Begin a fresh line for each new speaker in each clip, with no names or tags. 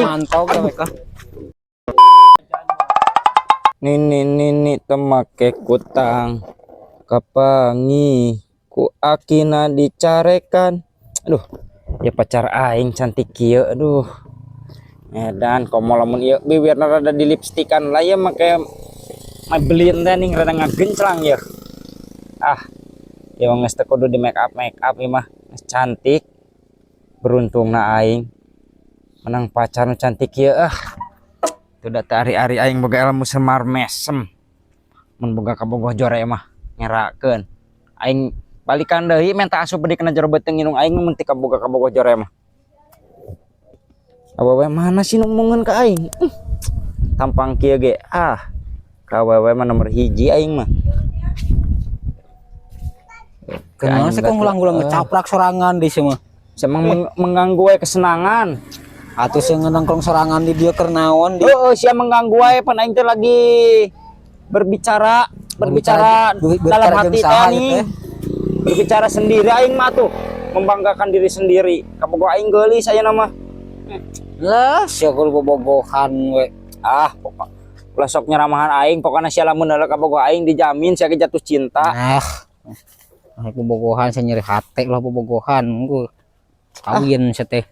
aing.
Mantap ya mereka.
Nini temake kutang kapangi ku akina dicarekan. Aduh, ya pacar aing cantik kieu. Aduh. Edan komo lamun ieu bibirna rada dilipstikan lah ya make beliin teh ning rada ngagenclang ya. Ah, ya geus teu kudu di make up ieu mah cantik. Beruntungna aing menang pacar nu cantik kieu Tuh data ari-ari aing boga ilmu semar mesem. Mun boga kabogoh jore mah ngerakeun. Aing balikan deui menta asup di kana jero beuteung inung aing mun ti kaboga kabogoh jore mah. Awewe mana sih ngomongin ke aing? Tampang kieu ge ka awewe mah nomor hiji aing mah.
Kenapa sih kok ngulang-ngulang ngecaprak sorangan di semua?
Semang mengganggu wae kesenangan.
Atuh sih nongkrong sorangan di dia kernaon di.
Sia mengganggu wae pan aing teh lagi berbicara dalam hati teh. Berbicara sendiri aing mah tuh, membanggakan diri sendiri. Kabogoh aing geulis aya nama.
Lah, sia kudu bobogohan we.
Pokok ulah sok nyeramahan aing, pokokna sia lamun heula kabogoh aing dijamin sia jatuh cinta.
Bobogohan saya nyeri hati lah bobogohan. Engko kawin sia teh.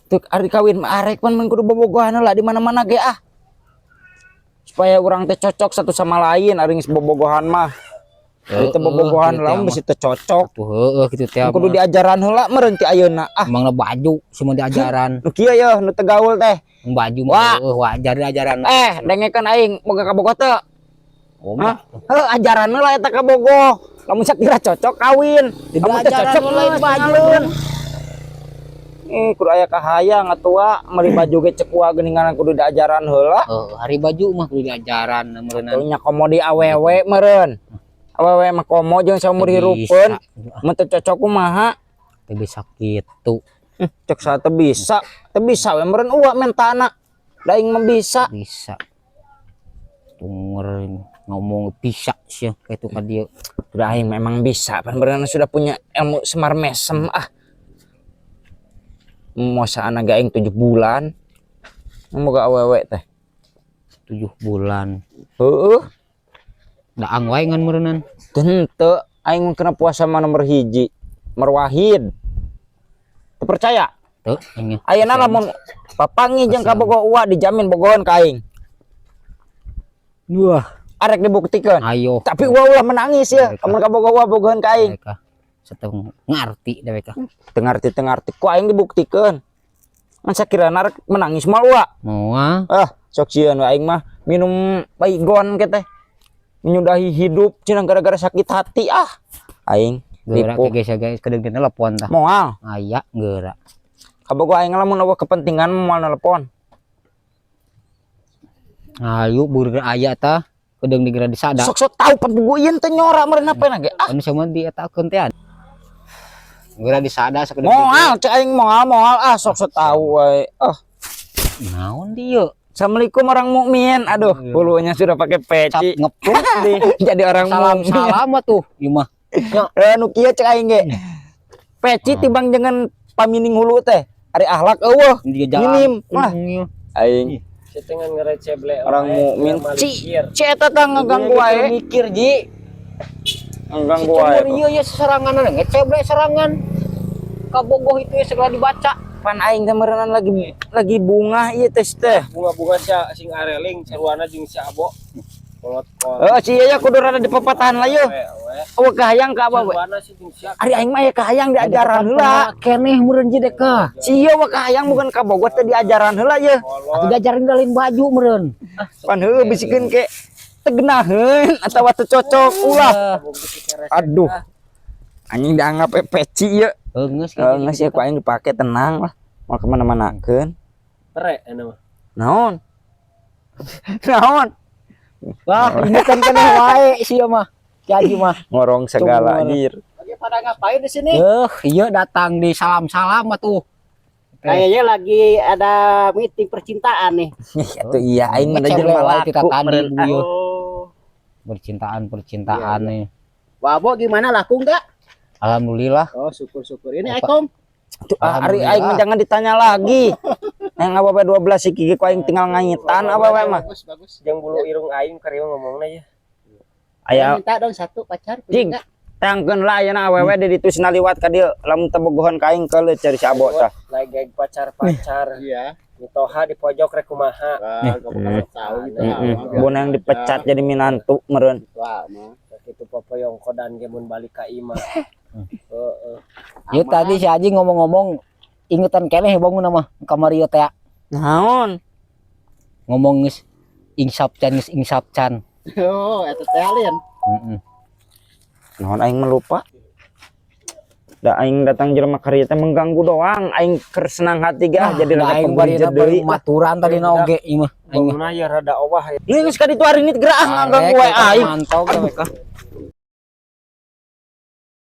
Tuh ari kawin mah arek pan kudu bobogohan heula di mana-mana ge supaya urang teh cocok satu sama lain ari geus bobogohan mah. Itu bobogohan lamun bisi teu cocok.
Tuh heueuh kitu teh.
Kudu diajaran heula meureun ti ayeuna.
Emang baju semua diajaran.
Nu kieu ya nu teu gaul teh.
Baju mah wajar diajaran.
Dengekeun aing boga kabogoh teu. Ajaran heula eta kabogoh. Lamun sakira cocok kawin. Lamun teu cocok lain baju. Kudu aya kahayang atua meuli baju ge cekua geuningan kudu diajaran heula.
Hari baju mah kudu diajaran meureunna.
Nya komo di awewe meureun. Awewe mah komo jeung saumur hirupeun. Mun teu cocok kumaha?
Teu bisa kitu.
Cek sa teu bisa. Teu bisa we meureun uwa mentana. Da aing mah bisa.
Bisa. Tunger ngomong bisa sih kitu ka dieu.
Udah aing memang bisa. Pan beurana sudah punya ilmu semar mesem Mosa anak aing 7 bulan. Moga awewe teh
7 bulan.
Heueuh.
Daang wae ngan meureunan.
Teu aing kena puasa mah nomor hiji. Marwahid. Teu percaya?
Teu nya.
Ayeuna lamun papangi jeung kabogoh uwa dijamin bogohan ka aing.
Wah,
arek dibuktikeun.
Ayo.
Tapi uwa ulah menangis ya. Lamun kabogoh uwa bogohan ka aing.
Seteng ngarti da mereka.
Teu ngarti ku aing dibuktikeun. Man sakirana arek menangis moal uwa.
Moal.
Sok sieun aing mah minum baygon ke teh. Menyudahi hidup cenah gara-gara sakit hati aing
geura ke guys kedeung telepon tah
moal
aya geura
kabogoh aing lamun eueuh kepentingan moal nelpon
ayo burger aya tah kedeung digera disada
sok tahu pan buguyeun teh nyora meureun apena ge
anu sama di eta akeun teh geura disada sakedeung
moal cek aing moal sok tahu wae
naon dieu.
Assalamualaikum orang mukmin. Aduh, bulunya sudah pakai peci.
Ngepluk deh.
Jadi orang mukmin.
Salam tuh, ieu mah.
Nu kieu cek aing ge. Peci tibang jangan pamining hulu teh. Ari akhlak eueuh. Minim mah. Aing
setengan ngereceble
orang mukmin. Ci eta tah ngaganggu wae.
Mikir ji.
Ngaganggu wae.
Ieu ya serangan ngeceble serangan. Kabogoh itu ya segala dibaca.
Pan aing teh meureunna lagi bunga ieu teh.
Bunga-bunga sia sing areling saruana jeung si Abo.
Kolot. Si ieu kudu rada dipepatahan lah yeuh. Eueuh kahayang ka Abo we. Ari aing mah aya kahayang diajaran heula.
Keneh meureun ji deka.
Si ieu mah kahayang bukan ka Bogor teh diajaran heula yeuh.
Atuh diajarin galin baju meureun.
Pan heueuh bisikeun ke teu geunaheun atawa teu cocok ulah. Aduh. Anjing dianggap peci ieu. Geus ya ku aing dipake tenang lah. Mau kemana-manakeun.
Tere anu mah.
Naon? Naon?
Wah, ini kan wae sia mah. Jadi mah
ngorong segala anjir.
Lagi pada ngapain di sini?
Iya datang di salam-salam atuh.
Kayaknya lagi ada meeting percintaan nih.
Atuh iya aing mah jelema laku
meureun. Percintaan nih.
Wabo gimana laku enggak?
Alhamdulillah.
Oh, syukur-syukur. Ini Aikom.
Ari aing jangan ditanya lagi. Neng awewe 12 iki ku aing tinggal nganyitan awewe mah.
Bagus. Jeung bulu irung aing karieu ngomongna ya.
Aya
Minta dong satu pacar.
Jing. Tangkeun lah ayeuna awewe di ditu cenah liwat ka dieu lamun teu bogohan ka aing keuleuh cari si Abo tah.
Lagi pacar-pacar. Iya. Mitoha di pojok rek kumaha.
Bonang dipecat jadi minantu meureun.
Wah, mah. Kitu popoyong kodan ge mun balik ka imah. Heeh.
Ieu tadi si Aji ngomong-ngomong ingetan keneh bangun nama kamari ieu teh.
Naon?
Ngomong geus insap can.
Oh, eta teh alien.
Heeh.
Naon aing melupa. Da aing datang jelema ka teh mengganggu doang, aing keur senang hati ge jadi rada
aing bari
deui.
maturan tadi na oge ieu mah.
Bangunna ya rada owah ya.
Geus ka ditu hari ini geraah nganggang we aing.
Mantau ge